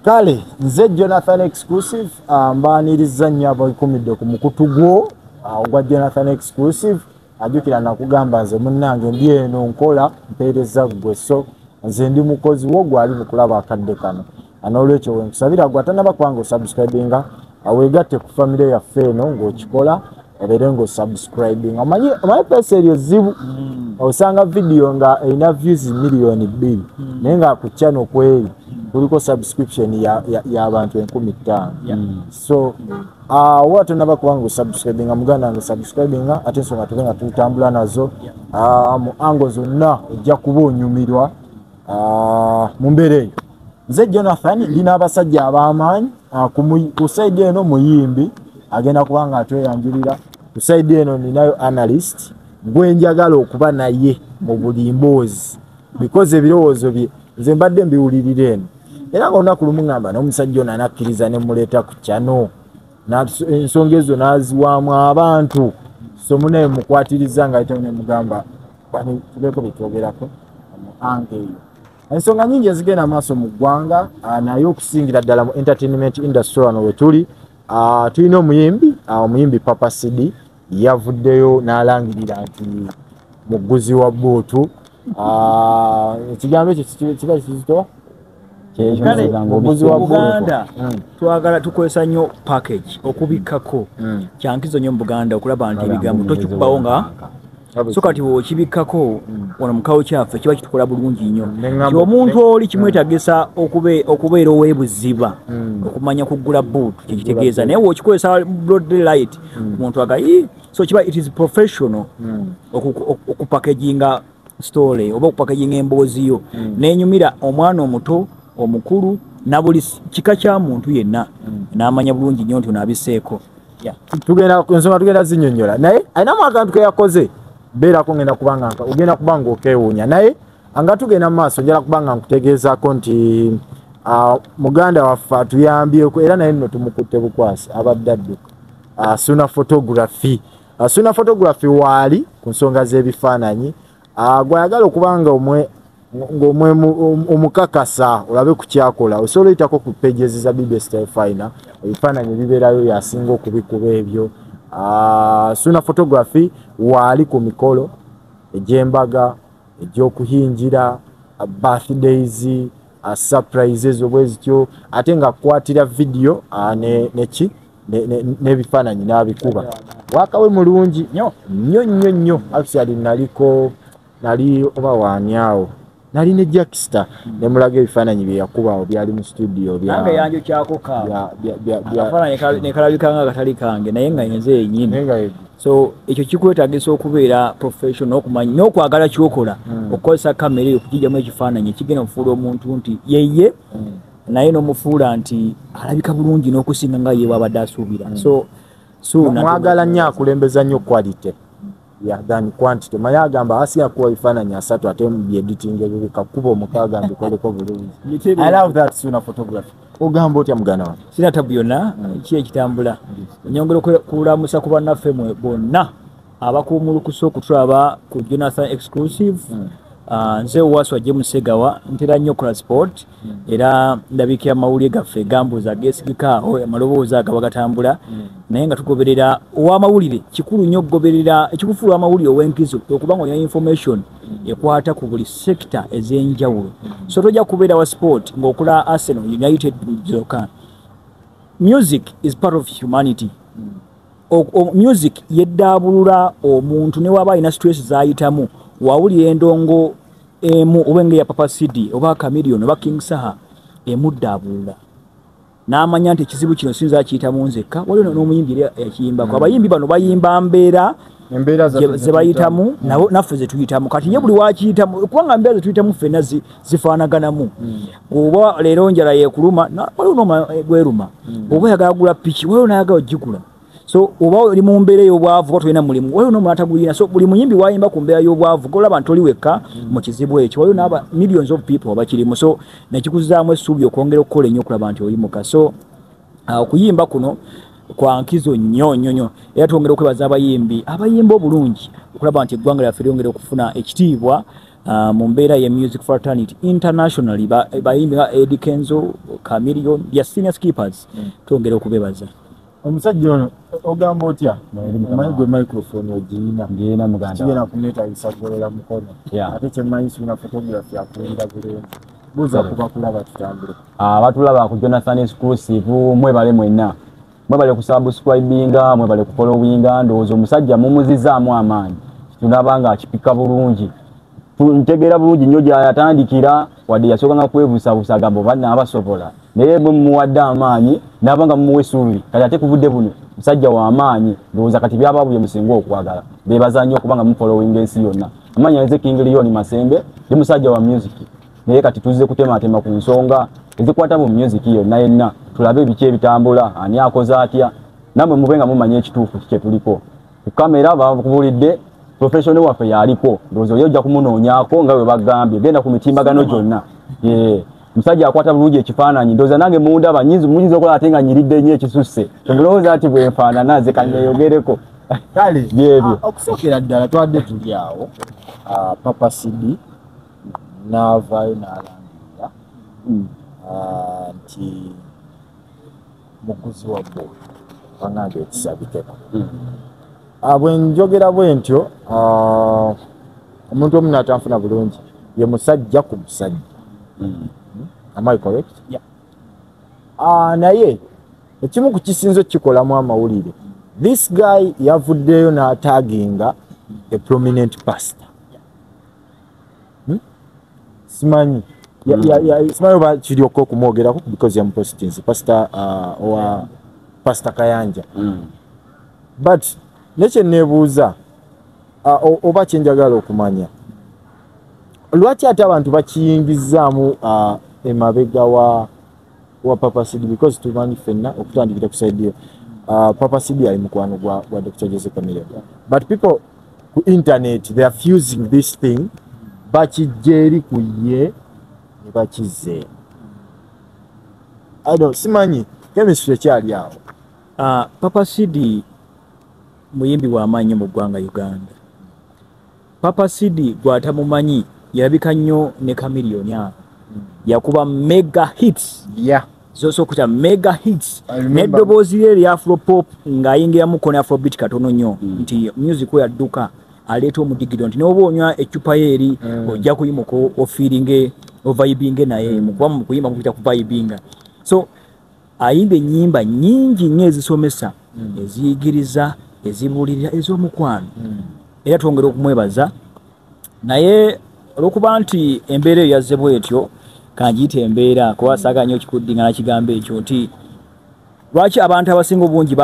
Kale nze Jonathan Exclusive mbaniriza nnyo abakumidde ku mukutu gwo ogwa Jonathan Exclusive ajukira nakugamba nze munnange ndi eno nkola mpeereza gwe so nze ndi mukozi wo gwali mukulaba akadde kano anolwekyo wenkusabira gwatanaba kwanga subscribinga awegatte ku family yaffe eno ng'okikola obeere ng'osubscribinga omanyi pesa eryo zibu osanga video nga erina views milioni 2 naye nga ku channel kweri kuliko subscription ya abantu 15,000 so watanaba kwanga subscribinga muganda nga subscribinga ate ensonga tubenga tutambula nazo mu ango zonna ojja kuba onyumirwa mu mbeera eyo. Nze Jonathan ndina abasajja ab'amaanyi ku side eno muyimbi agenda kubanga atweyanjulira, ku side eno ninayo analyst gwe njagala okuba naye mu buli mboozi because ebirowoozo bye nze mbadde mbiwulirira eno era nga olunaku lumu ngamba n'omusajja ono anakkiriza ne muleeta ku kyano ensonga ezo n'aziwaamu abantu so munaye mukwatiriza nga ayitamu ne mugamba tuleko betwogerako ange eyo. Ensonga nyingi ezigenda maaso mu ggwanga naye okusingira ddala mu entertainment industry wano we tuli tulina omuyimbi Papa Sidi yavuddeyo n'alangirira nti muguzi wa bootu ekigambo ekyo kiba kizito muguzi wa Buganda twagala tukozesa nnyo package okubikkako kyankizo nnyo mu Buganda okulaba nti ebigambo tokikubawo nga so kati wokibikkako wano mukawo kyaffe kiba kitukola bulungi nnyo ti omuntu oli kimwetagisa okubeera oweebuziba okumanya kugula boot kyekitegeeza naye wokikozesa broad light omuntu agayi so kiba it is professional okupackaginga story oba okupackaginga emboozi yo nenyumira omwana omuto omukulu na buli kika kya muntu yenna n'amanya bulungi nnyo nti onaabiseeko tugenda zinyonyola naye ayinamu akantu ke yakoze beerako ngenda kubanga ogenda kubanga okewuunya naye anga tugenda mu maaso njala kubanga nkutegeezaako nti muganda waffe atuyambyeko era naye nno tumukutte bukwasi abadde adduka Suna Photography waali ku nsonga z'ebifaananyi gwayagala okubanga ng'omwe omukakasa olabe ku kyakola osobola oyitako ku pages za BBS Style Finer ebifaananyi bibeerayo yasinga okubikuba ebyo. Suna Photography waali ku mikolo egy'embaga egy'okuhinjira birthdays surprises obwezityo ate nga kwatira video n'ebifaananyi n'abikuba wakawe mulungi nnyo actually nali oba waanyawo nali ne Jackster ne mulaga ebifaananyi bye yakubawo byali mu studio nange yanjo kyako kafaananyi ne kalabikanga akatali kange naye nga nze yennyini so ekyo kikwetagisa okubeera professional okumanya n'okwagala kyokola okukozesa kamera eyo okugijjamu ekifaananyi ekigenda okufuula omuntu nti yeye naye n'omufuula nti alabika bulungi n'okusinga nga ye bw'abadde asuubira so mwagala nnyo akulembeza nnyo quality than quantity. Maya agamba asiya kuwa bifaananyi 3 ate mu editing ebika kuba omukaaga mbikoleko bulungi. I love that Suna Photography. Ogamba otya mugana wange? Sina tabu yonna ki ekitambula. Nyongera okulamusa ku bannaffe mwe bonna abakuumulukusa okutulaba ku Jonathan Exclusive. Nze Waswa James Segawa ntera nnyo kola sport era ndabika amawulire gaffe gambuza agesigikaawo amaloboozi agaba gatambula naye nga tugoberera ow'amawulire kikulu nnyo okugoberera ekikufuula amawulire ow'enkizo okuba ng'olina information ekwata ku buli sector ez'enjawulo so tojja kubeera wa sport ng'okola Arsenal United zokka. Music is part of humanity. Music yeddaabulula omuntu ne waba alina stress z'ayitamu wawulira endongo emu obenge ya Papa Sidi oba Chameleon oba King Saha emuddaabulula n'amanya nti ekizibu kino sinza akiyita mu nzekka waliwo n'omuyimbi yakiyimba kwa abayimbi bano bayimba embeera ze bayitamu nabo naffe ze tuyitamu kati ye buli wakiyitamu kubanga embeera ze tuyitamu ffenna zifaanaganamu oba leero njala yeekuluma waliwo n'oma gweruma oba oyagala gula piki waliwo n'ayagala ogigula so oba oli mu mbeera y'obwavu tulina mulimu waliwo n'omwatagulina so buli muyimbi wayimba ku mbeera y'obwavu golaba nti oli wekka mu kizibu ekyo waliwo n'aba millions of people abakirimu so nekikuzaamu essuubi okwongera okukola ennyo okulaba nti oyimuka so okuyimba kuno kwa nkizo nnyo era twongera okwebaza abayimba obulungi okulaba nti eggwanga lyaffe lyongera okufuna ekitiibwa mu mbeera ye music fraternity internationally bayimbi nga Eddie Kenzo, Chameleon, ya senior skippers twongera okubebaza. Omusajja ono ogamba otya omanyi microphone ogiyina ngena muganda kigenda kumwetagisa kugolola mukono ate kyemanyi sina photography akulira bulungi buuza kuba kulaba tutambule batulaba ku Jonathan Exclusive mwebale mwenna mwebale kusubscribinga mwebale kufollowinga ndowooza omusajja mumuzizaamu amaanyi tunabanga akipika bulungi ntegeera bulungi nnyo gyayatandikira wadde yasookanga kwebuusabuusa agamba oba abasobola naye bwe mumuwadde amaanyi nabanga mumuwa essuubi kati ate kuvudde buno musajja wa amaanyi ndowooza kati byababulye musinga okwagala beebaza nnyo okubanga mufollowinga ensi yonna amaanyi alize King Leon Masembe ndi musajja wa music naye kati tuzze kutematema ku nsonga ezikwata mu music yonna yenna tulabe ebiki ebitambula ani akoze atya namwe mubenga mumanye ekituufu kye tuliko ku kamera bakubulidde professional waffe yaliko ndowooza oyo ojja kumunoonyaako nga bwe bagambye genda ku mitimbagano gyonna musajja akwata bulungi ekifaananyi ndowooza nange mundaba muyinza okola ate nga nyiridde nnyo ekisusse tondowooza ati bwenfaanana nze kanneeyogereko kale byebyo okusookera ddala twadde tuli awo Papa Sidi n'avaayo n'alangirira nti muguzi wa bo banange ekisabikeko bwe njogera bwe ntyo omuntu omu n'atanfuna bulungi ye musajja ku musajja am I correct? Naye ekimu ku kisinzo kikolamu amawulire this guy yavuddeyo n'ataginga a prominent pastor simanyi simanyi oba kiryoka okumwogerako because yamupositinze pastor owa Pastor Kayanja but nekye neebuuza oba kyenjagala okumanya lwaki ate abantu bakiyingizaamu emabega wa Papa Sidi because tumanyi ffenna okutandikira ku side Papa Sidi ali mukwano gwa Dr. Joseph Chameleon but people ku internet they are fusing this thing bakijeri ku ye ne bakize simanyi chemistry kyali awo Papa Sidi muyimbi wa amaanyi mu ggwanga Uganda. Papa Sidi gwatamumanyi yalabika nnyo ne Chameleon yakuba mega hits zosokuta mega hits n'eddoboozi lye lya afropop ng'ayingiramu kona afrobeat katono nnyo nti music we yadduka aleeta omudigido nti n'oba onywa eccupa ye eri ojja kuyimuka ofiiringe ovibinge naye mukuba mu kuyimba mukuyita kuvibinga so ayimba ennyimba nnyingi nnyo ezisomesa eziyigiriza ezibuulirira ez'omukwano era twongera okumwebaza naye olw'okuba nti embeera eyo yazze bwetyo kanjiyita embeera kuba saaga nnyo kikuddingana kigambo ekyo nti lwaki abantu abasinga obungi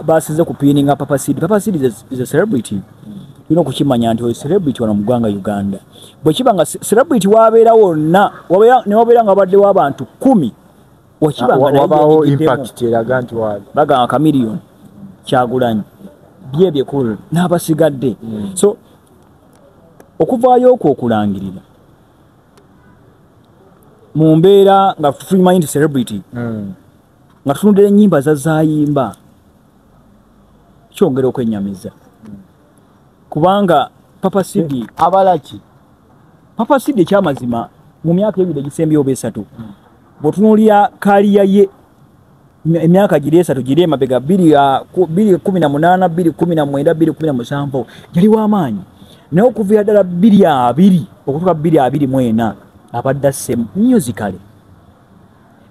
basize kupiininga Papa Sidi. Papa Sidi is a celebrity. Tulina okukimanya nti oyo celebrity wano mu ggwanga Uganda. Bwe kiba nga celebrity wabeera wonna ne wabeera nga baddewo abantu 10 wabawo impact eraga nti bagamba Chameleon Kyagulanyi byebikulu n'abasigadde so okuvaayo okwo okulangirira mu mbeera nga tumanyi nti celebrity nga tunudira ennyimba zazaayimba kyongera okwennyamiza kubanga Papa Sidi abalaki Papa Sidi ekyamazima mu myaka ebiri egisembyewo besatu bw'otunuulira kaaliya ye emyaka giri esatu giri emabega 2018 2019 2017 yali w'amaanyi naye okuviira ddala 2020 okutuuka 2024 abadde asse musically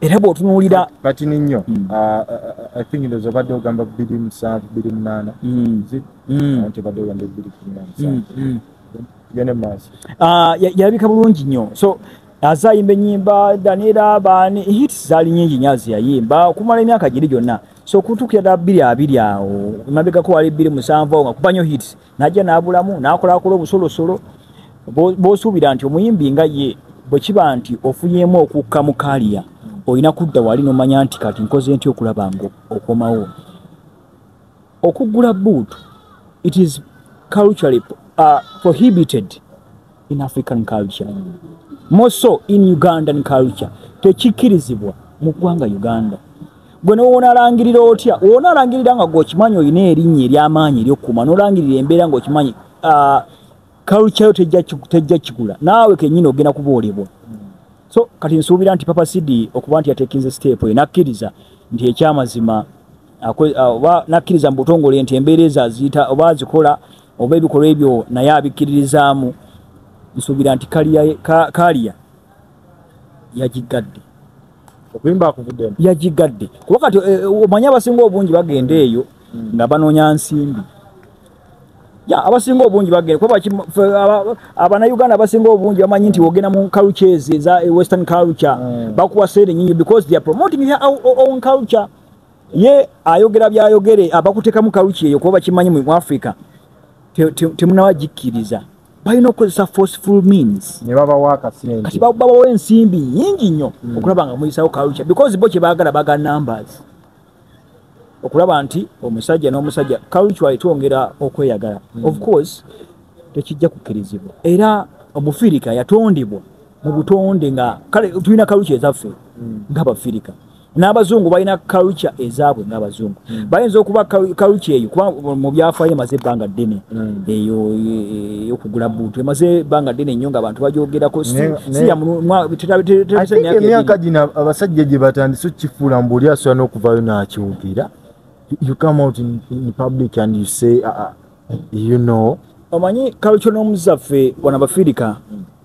era bw'otunuulira kati nnyo I think ndoza obadde ogamba 2007 2008 anti obadde ogamba 2017 gende maaso yalabika bulungi nnyo so azayimba ennyimba Daniela baani hits zaali nnyingi nnyo aziyayimba okumala emyaka giri gyonna so okutuukira ddala 2020 awo emabegako wali 2007 nga kuba nnyo hits najja n'abulamu n'akolakola obusolosolo bw'osuubira nti omuyimbi nga ye bwe kiba nti ofunyemu okukka mu kaaliya olina kudda wali n'omanya nti kati nkoze nti okulaba nga okomawo okuggula buutu it is culturally prohibited in African culture more so in Ugandan culture tekikkirizibwa mu ggwanga Uganda gwe n'onalangirira otya onalangirira nga gwokimanyi olina erinnya ery'amaanyi ery'okkuuma n'olangirira embeera ng'okimanyi culture tejja kigula naawe kenyini ogenda kuboolebwa so kati nsuubira nti Papa Sidi okuba nti yatekinze step nakkiriza nti ekyamazima nakkiriza mu butongole nti embeera ezo aziyita oba azikola oba ebikolwa ebyo naye abikkiririzaamu nsuubira nti kaliya yagigadde okuyimba akuvuddemu yagigadde kuba kati omanyi abasinga obungi bagenda eyo nga banoonya nsimbi abasinga obungi bagenda kuba Abannayuganda abasinga obungi bamanyi nti ogenda mu cultures eza western culture bakuwa sente nyingi because they are promoting their own culture ye ayogera byayogere abakuteeka mu culture eyo kuba bakimanyi mu Africa temunabagikkiriza balina okukozesa forceful means ne babawa akasente kati babawa ensimbi nyingi nnyo okulaba nga muyisawo culture because bo kye baagala baga numbers okulaba nti omusajja n'omusajja culture etwongera okweyagala of course tekijja kukkirizibwa era Omufirika yatondebwa mu butonde nga kale tulina culture ezaffe ng'Abafirika n'Abazungu balina culture ezaabwe ng'Abazungu bayinza okuba culture eyo kuba mu byafaayo emaze ebbanga ddene eyo okugula buutu emaze ebbanga ddene nnyo ng'abantu bagyogerako emyaka gino abasajja gye batandise okukifuula mbu oli asobola n'okuvayo n'akiwukira. You come out in public and you say, you know. Omanyi culture n'omuzaffe wana Abafirika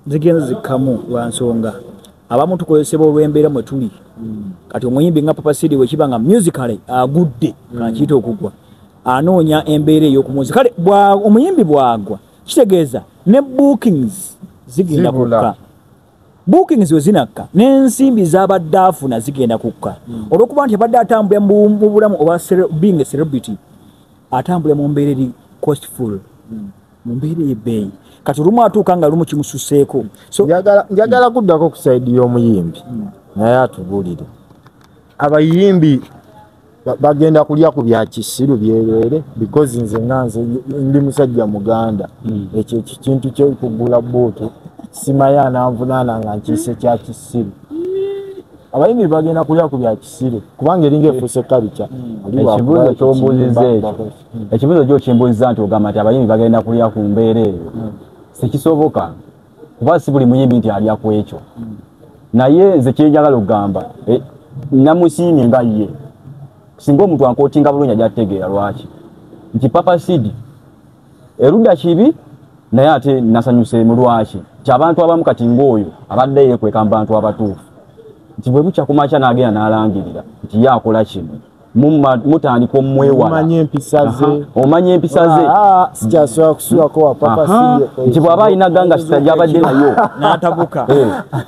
zigenza zikamu lwa nsonga abamu tukozesebwa olw'embeera mwe tuli kati omuyimbi nga Papa Sidi wekiba nga musically agudde kakiyita okugwa anoonya embeera ey'okumuzi kale omuyimbi bwagwa kitegeeza ne bookings zigenda kukka bookings we zinakka n'ensimbi z'abadde afuna zigenda kukka olw'okuba nti abadde atambula mu bulamu oba being a celebrity atambula mu mbeera eri costful mu mbeera ey'ebbeeyi kati olumu atuuka nga lumu kimususeeko so njagala kuddako ku saidi y'omuyimbi naye atubuulire abayimbi bagenda kulya ku bya kisiru byereere because nze ndi musajja Muganda ekyo kintu ky'okugula bootu simaye ananvunaana nga nkiise kya kisiru abayimbi bagenda kulya ku bya kisiru kubanga eringa efuuse kalica ekibuuzo kyo kimbuuziza nti ogamba nti abayimbi bagenda kulya ku mbeera eyo sikisoboka kuba si buli muyimbi nti alya ku ekyo naye nze kyenjagala okugamba namusiimye nga ye singa omuntu ankootinga bulungi ajja kutegeera lwaki nti Papa Sidi erudda kibi naye ate nasanyuse mu lwaki ky'abantu abamu kati ng'oyo abadde yeekweka mu bantu abatuufu nti bwe bukya kumakya n'agenda n'alangirira nti ye akola kino mutandika omwewala omanye empisa ze sikyasobola kusulako wa Papa Sidi nti bw'aba alina ganga sita gy'abadde nayo n'atabuka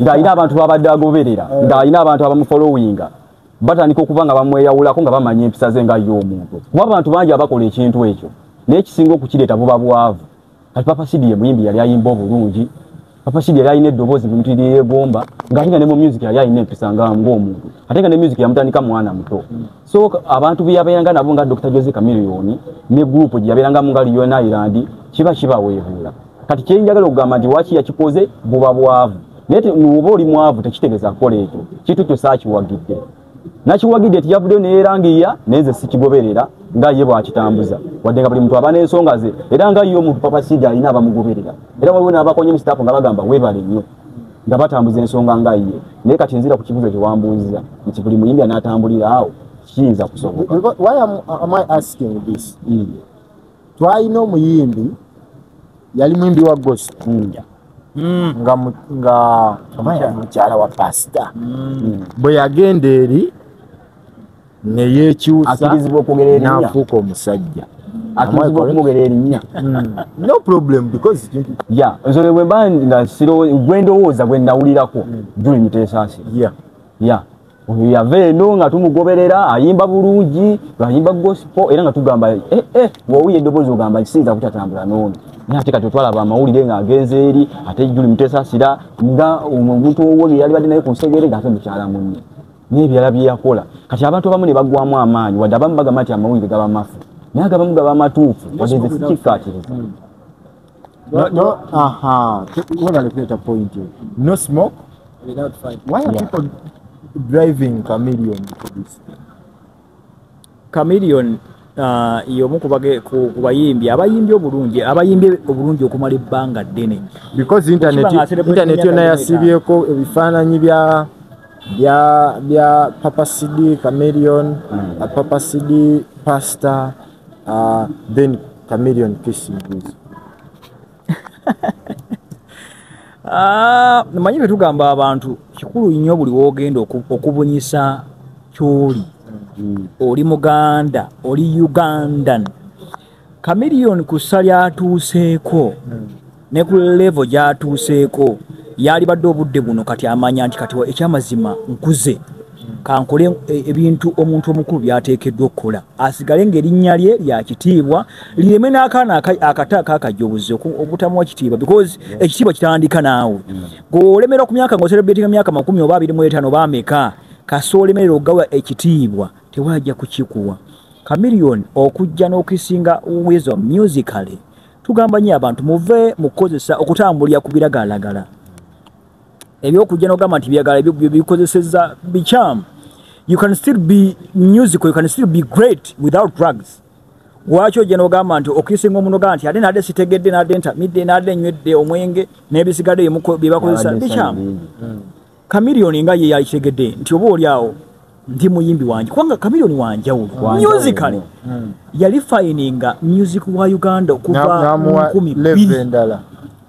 ng'alina abantu babadde agoberera ng'alina abantu abamufolowinga batandika okuba nga bamweyawulako nga bamanya empisa ze nga ye omuntu kuba abantu bangi abakola ekintu ekyo naye kisinga okukireeta buba bwavu kati Papa Sidi ye muyimbi yali ayimba obulungi Papa Sidi yali alina eddoboozi bintu lyebomba ng'ate nga ne mu music yali alina empisa ng'omuntu ate nga ne music yamutandika mwana muto so abantu bye yabeeranga nabo nga Dr. Jose Chameleone ne group gye yabeerangamu nga Lion Island kibaweebuula kati kyenjagala okugamba nti waki yakikoze buba bwavu naye oba oli mwavu tekitegeeza kukola ekyo kintu kyo saakiwagidde nakiwagidde tiyavuddeyo neyerangiya naye nze sikigoberera nga ye bwakitambuza wadde nga buli muntu aba n'ensonga ze era nga ye omuntu Papa Sidi alina abamugoberera era waliwo n'abakonye musitaafu nga bagamba weebale nnyo nga batambuza ensonga nga ye naye kati nzira ku kibuzo kye wambuuziza nti buli muyimbi anaatambulira awo kiyinza kusoboka. Why am I asking this? Twalina omuyimbi yali muyimbi wa gospel nga mukyala wa pasita bwe yagenda eri neyekyusa n'afuuka omusajja akirizibwa okumugera erinnya no problem because nzole bwe mba nga gwe ndowooza gwe nawulirako Julie Mutesa oyo yava eno nga tumugoberera ayimba bulungi ayimba gospel era nga tugamba wowuye eddoboozi ogamba kisinza butatambula n'ono naye ate kati otwalaba amawulire ng'agenze eri ate Julie Mutesa nga omuntu owonge yali badde naye ku nsegere ng'ate mukyala munne n'ebyala bye yakola kati abantu abamu ne baggwamu amaanyi wadde abamu bagamba nti amawulire gaba mafu naye agabamu gaba matuufu wadde nze sikikkaatiriza. No smoke without fight. Why are people driving Chameleone to this? Chameleone yomu ku bayimbi abayimbi obulungi okumala ebbanga ddene because internet yonna yasibyeko ebifaananyi bya Papa CD Chameleon, Papa CD Pastor, then Chameleon Peace Blues. Manyi bwe tugamba abantu kikulu nnyo buli woogenda okubunyisa kyoli. Oli Muganda, oli Ugandan. Chameleon ku ssa lyatuuseeko ne ku level gyatuuseeko yali badde obudde buno kati amanya nti kati ekyamazima nkuze kankole ebintu omuntu omukulu byateekeddwa okukola asigale ng'erinnya lye lya kitiibwa lireme n'akaana akataka akajobuzi obutamuwa kitiibwa because ekitiibwa kitandika naawe ng'olemerwa ku myaka ng'oserebratinga myaka 10 oba 25 oba ameka kasoolemerera ogawa ekitiibwa tewajja kukikuwa. Chameleon okujja n'okisinga wisdom musically tugamba nnyo abantu muve mukozesa okutambulira ku biragalalagala ebyokujja n'ogamba nti byagala bikozeseza bichamu. You can still be musical, you can still be great without drugs. Wacho ojja n'ogamba nti okisinga omuntu ogamba nti ate nadde sitegedde nadde ntamidde nadde nywedde omwenge n'ebisigadde bye bakozesa bichamu. Chameleon nga ye yakitegedde nti oba oli awo ndi muyimbi wanje kubanga Chameleon wanjawulo musically yali fininga music wa Uganda okuva mu 12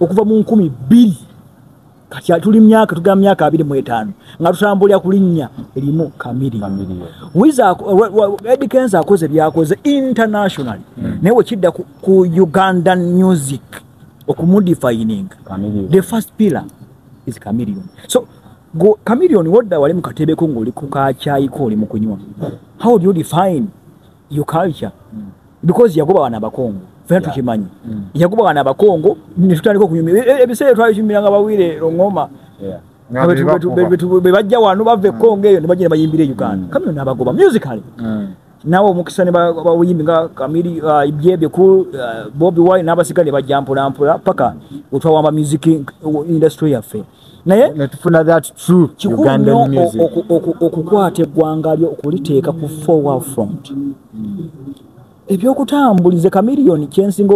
okuva mu 12 kati tuli myaka tugamba myaka 25 nga tutambulira ku linnya erimu Chameleon. Wiza Eddie Kenzo akoze byakoze internationally newe kidda ku Ugandan music okumudefining the first pillar is Chameleon. So Chameleon wodda wali mukatebe ko ngoli ku kachai ko oli mukunywa. How do you define your culture? Because yagoba wana bakongo fena tukimanyi yagoba wana bakongo nitutandika kunyumira ebisere twayishimira bawire ngoma bebajja wano bave kongo eyo nebagenda bayimbire Uganda. Chameleon nabagoba musically nawo mukisane bawuyimbi nga Chameleon ibyebe ku Bobby Wine nabasikale bajampula paka utwawamba music industry yafe naye netufuna that true Ugandan music okukwata eggwanga lyo okuliteeka ku forward front ebyokutambulize Chameleon kyensinga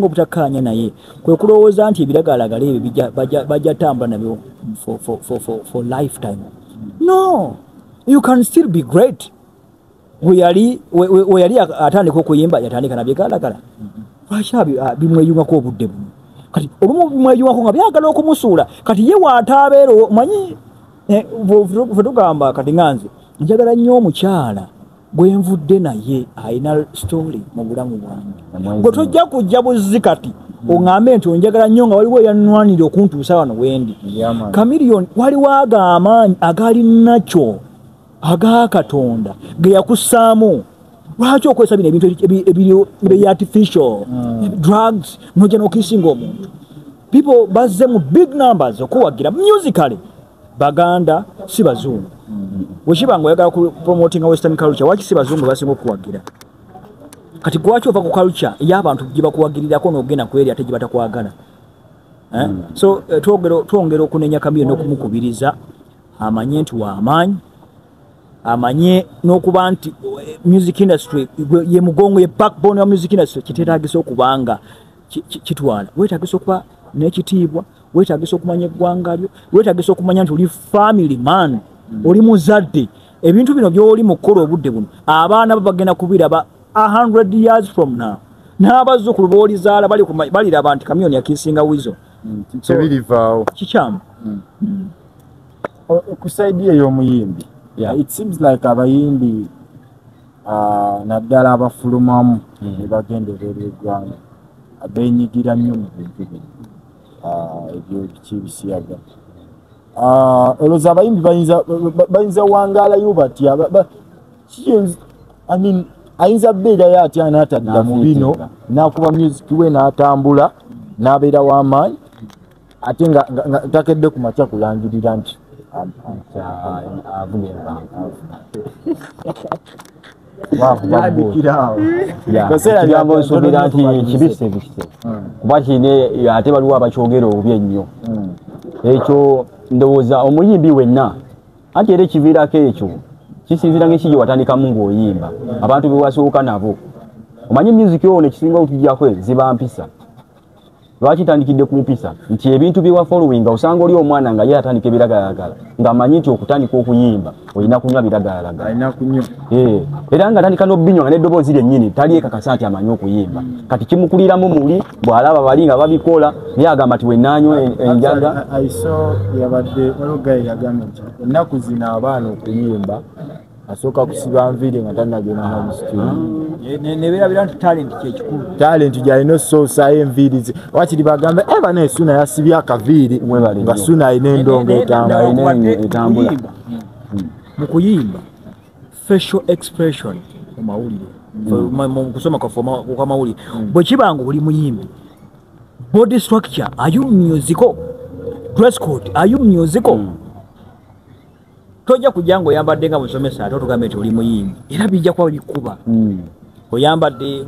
obutakkaanya naye kwe kulowooza nti ebiragalagala ebyo bajja tambula nabyo for lifetime. No, you can still be great. We yali atandika okuyimba yatandika nabyegalagala lwaki bimweyungako obudde buno kati olumu bimweyungako nga byagala okumusuula kati ye waataabeero manyi tugamba kati nganze njagala nnyo omukyala gwenvudde naye ayina story mu bulamu bwange gwe tojja kujja buzzi kati oŋŋambe nti onjagala nnyo nga waliwo eyanwanira okuntuusa wano wendi. Chameleon waliwo ag'amaanyi agali nakyo aga Katonda ge yakussaamu lwaki okozesa bino ebintu ebiri artificial drugs nojja n'okisinga omuntu. People bazze mu big numbers okuwagira musically Baganda si bazungu wekiba nga oyagala promoting western culture waki si bazungu basinga okuwagira kati gwaki ova ku culture ey'abantu gye bakuwagirirako n'ogenda ku eri ate gye batakwagala. So twongera okunenya Chameleon n'okumukubiriza amanye nti w'amaanyi amanye n'okuba nti music industry ye mugongo ye backbone ya music industry kiteetagisa okubanga kitwala weetagisa okuba n'ekitiibwa weetagisa okumanya eggwanga lyo weetagisa okumanya nti oli family man oli muzadde ebintu bino by'oli mu kukola obudde buno abaana babagenda kubiraba 100 years from now n'abazzukulu boolizaala baliraba nti Chameleon yakisinga wizo tebirivaawo kikyamu ku saidi ey'omuyimbi. It seems like abayimbi naddala abafulumamu ne bagenderera eggwanga abenyigira nnyo mu bintu bino ebyo kibisiyaga olowooza abayimbi bayinza wangaalayo batya ayinza beerayo atya n'atadda mu bino n'akuba music we n'atambula n'abeera w'amaanyi ate nga takedde ku makya kulangirira nti kigambo nsubira nti kibise kuba kine ate baliwo abakyogera obubi ennyo ekyo ndowooza omuyimbi wenna anti era ekiviirako ekyo kisinzira ng'ekijjo watandika mu ng'oyimba abantu be wasooka nabo omanyi music yo ne kisinga okujjako ziba mpisa lwaki tandikidde ku mpisa nti ebintu byewa following osanga oli omwana nga ye atandika ebiragalalagala ng'amanyi nti okutandika okuyimba olina kunywa biragalalagala era nga atandika n'obinywa nga n'eddoboozi lyennyini tali ekakasa nti amanyi okuyimba kati kimukuliramu muli bw'alaba bali nga babikola naye agamba nti wennaanywa enjaga aiso yabadde olugayi yagambye nti ennaku zino abaana okuyimba asooka kusiba nviiri nga tannagenda mu studio nebeerabira nti talent kyekikulu talent gyalina osoosayo enviiri ze wakiri bagambe bana Ssuuna yasibye akaviiri nga Ssuuna alina endongo etambula mu kuyimba facial expression mu mawulire mu kusoma kwa mawulire bwe kiba nga oli muyimbi body structure are you musical dress code are you musical tojja kujja ng'oyambadde nga musomesa ate otugambe nti oli muyimbi era bijja kuba bikuba oyambadde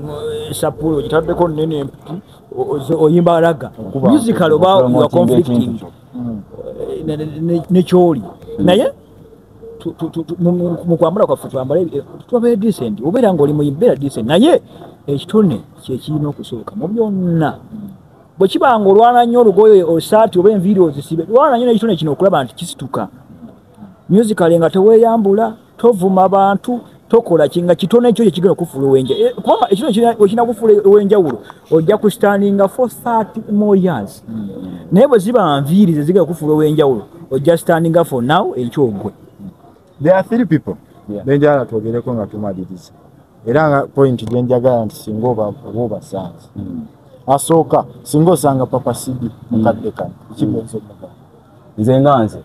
sapulo ogitaddeko nene oyimba raga musical oba you conflicting nekyoli naye mu kwambala kwaffe tubabeere decent obeera ng'oli muyimbi beera decent naye ekitone kyekirina okusooka mu byonna bwe kiba nga olwana nnyo olugoye osaati oba enviiri ozisibe lwana nnyo n'ekitone kino okulaba nti kisituka musical nga teweeyambula tovuma abantu tokola kinga kitone ekyo kigenda okufuula owenja kubanga ekino ekina kufuula owenjawulo ojja ku standinga for 30 more years naye bwe ziba nviiri ze zigenda kufuula owenjawulo ojja standinga for now ekyogwe. There are 3 people benjala twogereko nga tumaliriza era nga point gyenjagala nti singa oba obasanze asooka singa osanga Papa Sidi mukadde kano kibenzo mugamba nze nganze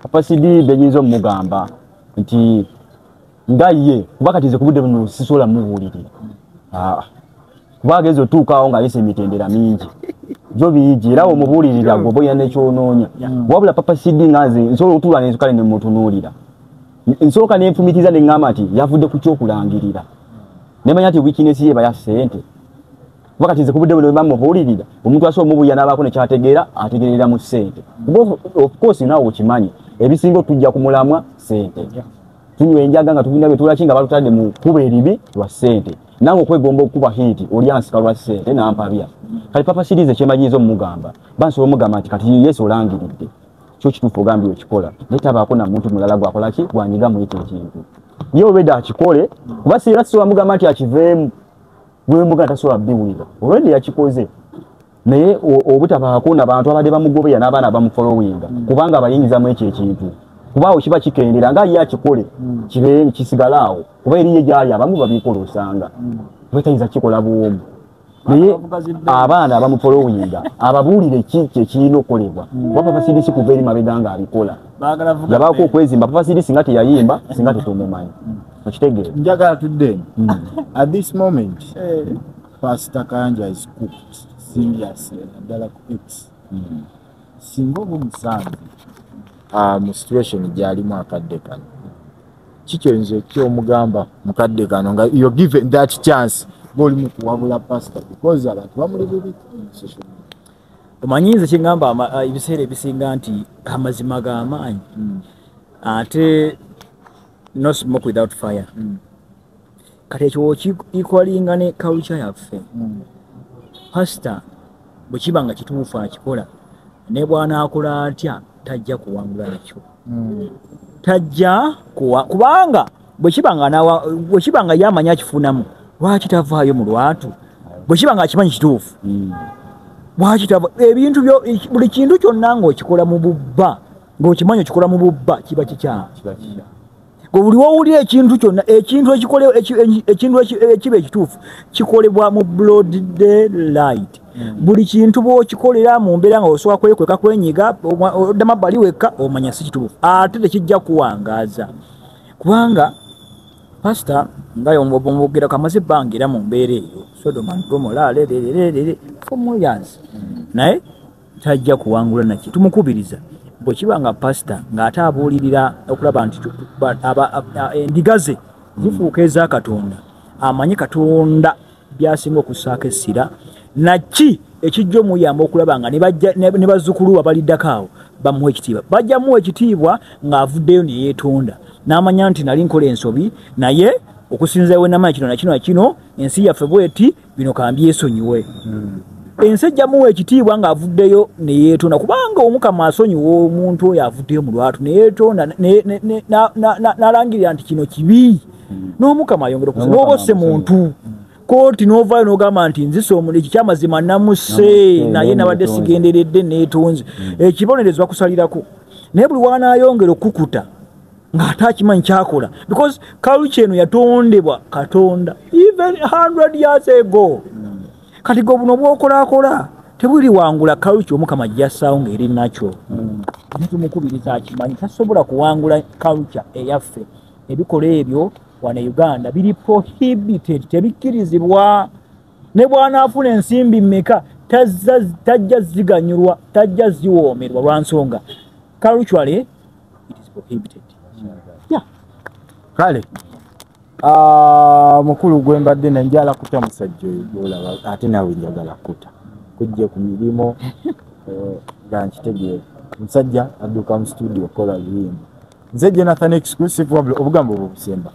Papa Sidi benyinza omugamba nti nga ye kuba kati nze ku budde buno sisobola mubuulirira kuba agezi otuukaawo ng'ayisa emitendera mingi gyo biigi era omubuulirira gwe oba oyina nekyonoonya wabula Papa Sidi nga nze nsobola otuula nenzukale ne mutunuulira nsooka nenfumitiza ne ŋŋamba nti yavudde ku kyokulangirira nemanya nti wikinesi ye baya ssente kuba kati nze ku budde buno bwe bamubuulirira omuntu asobola omubuulira n'abaako nekyategeera ategeerera mu ssente of course naawe okimanyi ebisinga otujja ku mulamwa ssente tunywa enjaga nga tugenda betulaki nga balutadde mu kuba eribi lwa ssente nange okwegomba okuba hiiti oli ansika lwa ssente nampabya kati Papa Sidi kyemanyinza omugamba bansobola omugamba nti kati Yesu olangiridde kyo kituufu ogambye okikola naye tabaako na muntu mulala gwakolaki gwanyigamu ekyo ekintu ye obedde akikole kuba siera sisobola mugamba nti akiveemu bwemuga tasobola biwulira olwedde yakikoze naye obutabaako nabantu abadde bamugobeya n'abaana bamufolowinga kubanga abayingizamu ekyo ekintu kuba kiba kikendera nga ye akikole kibe kisigalaawo kuba eriye gyali abamu babikola osanga betayinza kikola bwomu naye abaana abamufolowinga ababuulire ki kyekirina okukolebwa kuba Papa Sidi si kuva eri mabega nga abikola yabaako okwezimba Papa Sidi singa teyayimba singa tetumumanyi okitegeera njagala tudde at this moment Pastor Kayanja is cooked seriously naddala ku X singa oba omusanze mu situation gyalimu akadde kano kikyenze kyomugamba mukadde kano nga you're given that chance ng'oli mu kuwabula pastor because abantu bamuli bubi omanyinza kingamba ebiseera ebisinga nti amazima g'amaanyi ate no smoke without fire kati ekyo kikolinga ne culture yaffe pastor bwe kiba nga kituufu akikola ne bwana akola atya tajja kuwangula nakyo tajja kubanga bwe kiba nga yamanya akifunamu lwaki tavaayo mu lwatu bwe kiba nga akimanyi kituufu lwaki tava ebintu buli kintu kyonna ng'okikola mu bubba ng'okimanyi okikola mu bubba kiba kikyamu buli wowulira ekintu kyonna ekintu ekiba ekituufu kikolebwa mu broad daylight buli kintu bw'okikolera mu mbeera nga osobola kwekweka kwenyiga oddamu bali wekka omanya si kituufu ate tekijja kuwangaaza kubanga pastor nga yomubogera kamaze ebbanga era mu mbeera eyo Sodoma and Gomorrah for more years naye tajja kuwangula nakyo tumukubiriza bwe kiba nga pastor ng'ate abuulirira okulaba nti endiga ze zifuuka eza Katonda amanyi Katonda byasinga okussaako essira naki ekijja omuyamba okulaba nga ne bazzukulu abalidde awo bamuwa ekitiibwa bajja muwa ekitiibwa ng'avuddeyo ne yeetonda n'amanya nti nali nkola ensobi naye okusinza we namanya kino na kino ensi yaffe bweti bino kambyesonyiwe ensi ejjamuwa ekitiibwa ng'avuddeyo ne yeetonda kubanga omukama asonyiwa omuntu oyo avuddeyo mu lwatu ne yeetonda n'alangirira nti kino kibi n'omukama ayongera okusa n'oba osse muntu kooti n'ovaayo n'ogamba nti nzise omuntu ekyo kyamazima namusse naye nabadde sigenderedde neetonze ekibonerezo bakusalirako naye buli wanaayongera okukuta ng'ate akimanyi kyakola because kaluki eno yatondebwa katonda even 100 years ago kati go buno bw'okolaakola tebuli wangula kaluki omukama gy'assaawo ng'eri nakyo netumukubiriza akimanyi tasobola kuwangula kaluca eyaffe ebikola ebyo wane Uganda biri prohibited tebikkirizibwa ne bw'anaafuna ensimbi mmeka tajja ziganyulwa tajja ziwoomerwa lwa nsonga culturally it is prohibited. Yeah. Kale mukulu gwe mbadde nenjala kuta musajja olaba ate nawe njagala kuta kujja ku mirimo nga nkitegeera musajja adduka mu studio kola luyimba nze Jonathan exclusive wabula obugambo obusemba